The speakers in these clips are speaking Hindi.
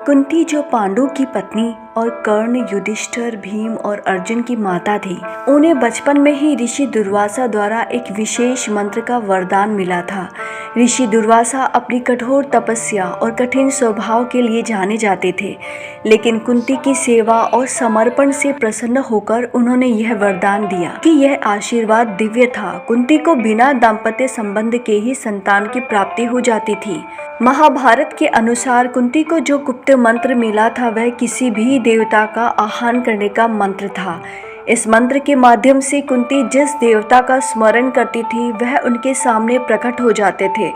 कुंती जो पांडु की पत्नी और कर्ण, युधिष्ठिर, भीम और अर्जुन की माता थी, उन्हें बचपन में ही ऋषि दुर्वासा द्वारा एक विशेष मंत्र का वरदान मिला था। ऋषि दुर्वासा अपनी कठोर तपस्या और कठिन स्वभाव के लिए जाने जाते थे, लेकिन कुंती की सेवा और समर्पण से प्रसन्न होकर उन्होंने यह वरदान दिया कि यह आशीर्वाद दिव्य था। कुंती को बिना दाम्पत्य संबंध के ही संतान की प्राप्ति हो जाती थी। महाभारत के अनुसार कुंती को जो गुप्त मंत्र मिला था वह किसी भी देवता का आह्वान करने का मंत्र था। इस मंत्र के माध्यम से कुंती जिस देवता का स्मरण करती थी वह उनके सामने प्रकट हो जाते थे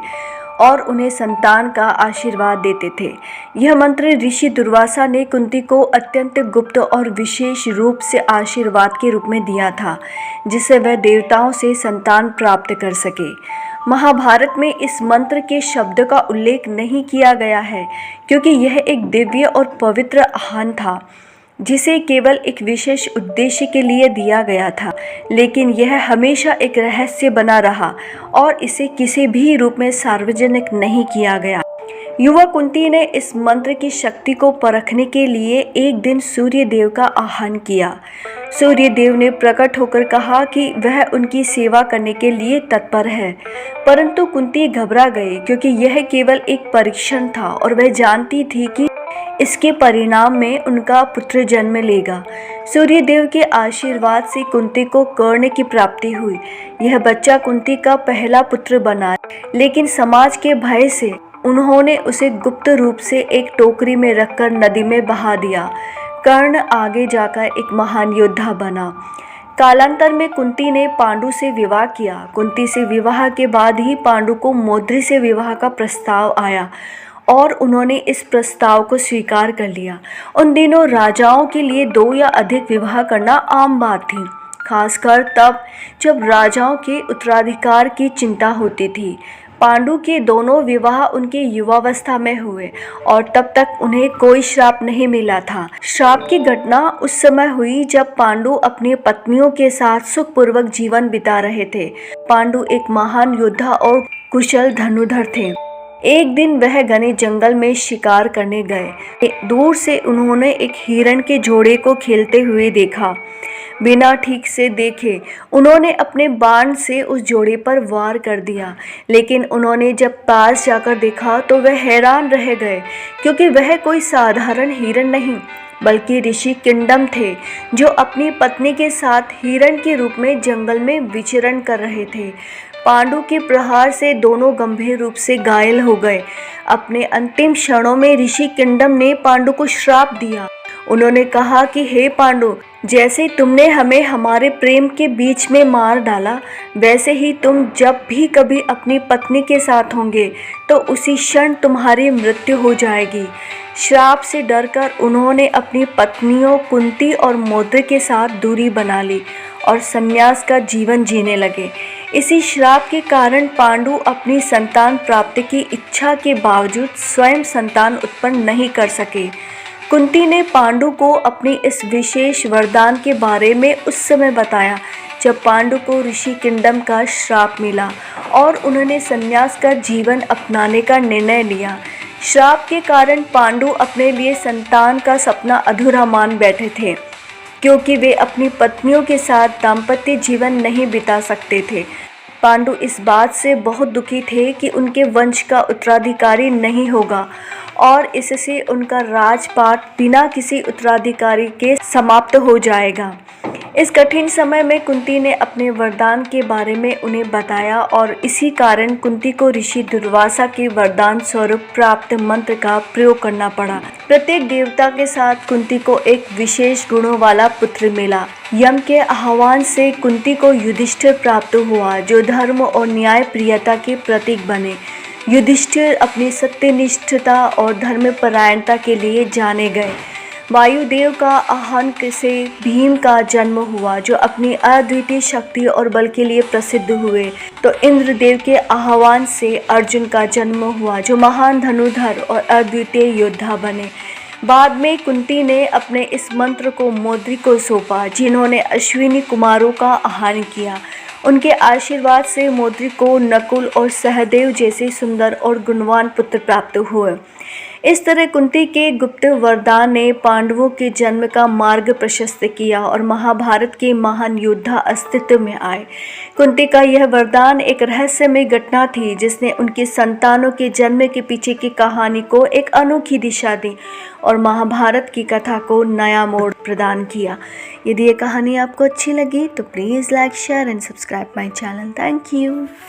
और उन्हें संतान का आशीर्वाद देते थे। यह मंत्र ऋषि दुर्वासा ने कुंती को अत्यंत गुप्त और विशेष रूप से आशीर्वाद के रूप में दिया था, जिससे वह देवताओं से संतान प्राप्त कर सके। महाभारत में इस मंत्र के शब्द का उल्लेख नहीं किया गया है, क्योंकि यह एक दिव्य और पवित्र आह्वान था जिसे केवल एक विशेष उद्देश्य के लिए दिया गया था, लेकिन यह हमेशा एक रहस्य बना रहा और इसे किसी भी रूप में सार्वजनिक नहीं किया गया। युवा कुंती ने इस मंत्र की शक्ति को परखने के लिए एक दिन सूर्य देव का आह्वान किया। सूर्य देव ने प्रकट होकर कहा कि वह उनकी सेवा करने के लिए तत्पर है, परंतु कुंती घबरा गई क्योंकि यह केवल एक परीक्षण था और वह जानती थी कि इसके परिणाम में उनका पुत्र जन्म लेगा। सूर्य देव के आशीर्वाद से कुंती को कर्ण की प्राप्ति हुई। यह बच्चा कुंती का पहला पुत्र बना, लेकिन समाज के भय से उन्होंने उसे गुप्त रूप से एक टोकरी में रखकर नदी में बहा दिया। कर्ण आगे जाकर एक महान योद्धा बना। कालांतर में कुंती ने पांडु से विवाह किया। कुंती से विवाह के बाद ही पांडु को मौद्री से विवाह का प्रस्ताव आया और उन्होंने इस प्रस्ताव को स्वीकार कर लिया। उन दिनों राजाओं के लिए 2 या अधिक विवाह करना आम बात थी, खासकर तब जब राजाओं के उत्तराधिकार की चिंता होती थी। पांडु के दोनों विवाह उनके युवावस्था में हुए और तब तक उन्हें कोई श्राप नहीं मिला था। श्राप की घटना उस समय हुई जब पांडु अपनी पत्नियों के साथ सुखपूर्वक जीवन बिता रहे थे। पांडु एक महान योद्धा और कुशल धनुर्धर थे। एक दिन वह घने जंगल में शिकार करने गए। दूर से उन्होंने एक हिरण के जोड़े को खेलते हुए देखा। बिना ठीक से देखे उन्होंने अपने बाण से उस जोड़े पर वार कर दिया, लेकिन उन्होंने जब पास जाकर देखा तो वह हैरान रह गए, क्योंकि वह कोई साधारण हिरण नहीं बल्कि ऋषि किंडम थे, जो अपनी पत्नी के साथ हिरण के रूप में जंगल में विचरण कर रहे थे। पांडु के प्रहार से दोनों गंभीर रूप से घायल हो गए। अपने अंतिम क्षणों में ऋषि किंडम ने पांडु को श्राप दिया। उन्होंने कहा कि हे पांडु, जैसे तुमने हमें हमारे प्रेम के बीच में मार डाला, वैसे ही तुम जब भी कभी अपनी पत्नी के साथ होंगे तो उसी क्षण तुम्हारी मृत्यु हो जाएगी। श्राप से डरकर उन्होंने अपनी पत्नियों कुंती और मौद्री के साथ दूरी बना ली और संन्यास का जीवन जीने लगे। इसी श्राप के कारण पांडु अपनी संतान प्राप्ति की इच्छा के बावजूद स्वयं संतान उत्पन्न नहीं कर सके। कुंती ने पांडु को अपनी इस विशेष वरदान के बारे में उस समय बताया जब पांडु को ऋषि किंडम का श्राप मिला और उन्होंने संन्यास का जीवन अपनाने का निर्णय लिया। श्राप के कारण पांडु अपने लिए संतान का सपना अधूरा मान बैठे थे, क्योंकि वे अपनी पत्नियों के साथ दाम्पत्य जीवन नहीं बिता सकते थे। पांडु इस बात से बहुत दुखी थे कि उनके वंश का उत्तराधिकारी नहीं होगा और इससे उनका राजपाट बिना किसी उत्तराधिकारी के समाप्त हो जाएगा। इस कठिन समय में कुंती ने अपने वरदान के बारे में उन्हें बताया और इसी कारण कुंती को ऋषि दुर्वासा के वरदान स्वरूप प्राप्त मंत्र का प्रयोग करना पड़ा। प्रत्येक देवता के साथ कुंती को एक विशेष गुणों वाला पुत्र मिला। यम के आह्वान से कुंती को युधिष्ठिर प्राप्त हुआ, जो धर्म और न्याय प्रियता के प्रतीक बने। युधिष्ठिर अपनी सत्यनिष्ठता और धर्मपरायणता के लिए जाने गए। वायुदेव का आह्वान से भीम का जन्म हुआ, जो अपनी अद्वितीय शक्ति और बल के लिए प्रसिद्ध हुए। तो इंद्रदेव के आह्वान से अर्जुन का जन्म हुआ, जो महान धनुर्धर और अद्वितीय योद्धा बने। बाद में कुंती ने अपने इस मंत्र को मौद्री को सौंपा, जिन्होंने अश्विनी कुमारों का आह्वान किया। उनके आशीर्वाद से मौद्री को नकुल और सहदेव जैसे सुंदर और गुणवान पुत्र प्राप्त हुए। इस तरह कुंती के गुप्त वरदान ने पांडवों के जन्म का मार्ग प्रशस्त किया और महाभारत के महान योद्धा अस्तित्व में आए। कुंती का यह वरदान एक रहस्यमय घटना थी जिसने उनकी संतानों के जन्म के पीछे की कहानी को एक अनोखी दिशा दी और महाभारत की कथा को नया मोड़ प्रदान किया। यदि ये कहानी आपको अच्छी लगी तो please like, share and subscribe my channel. Thank you.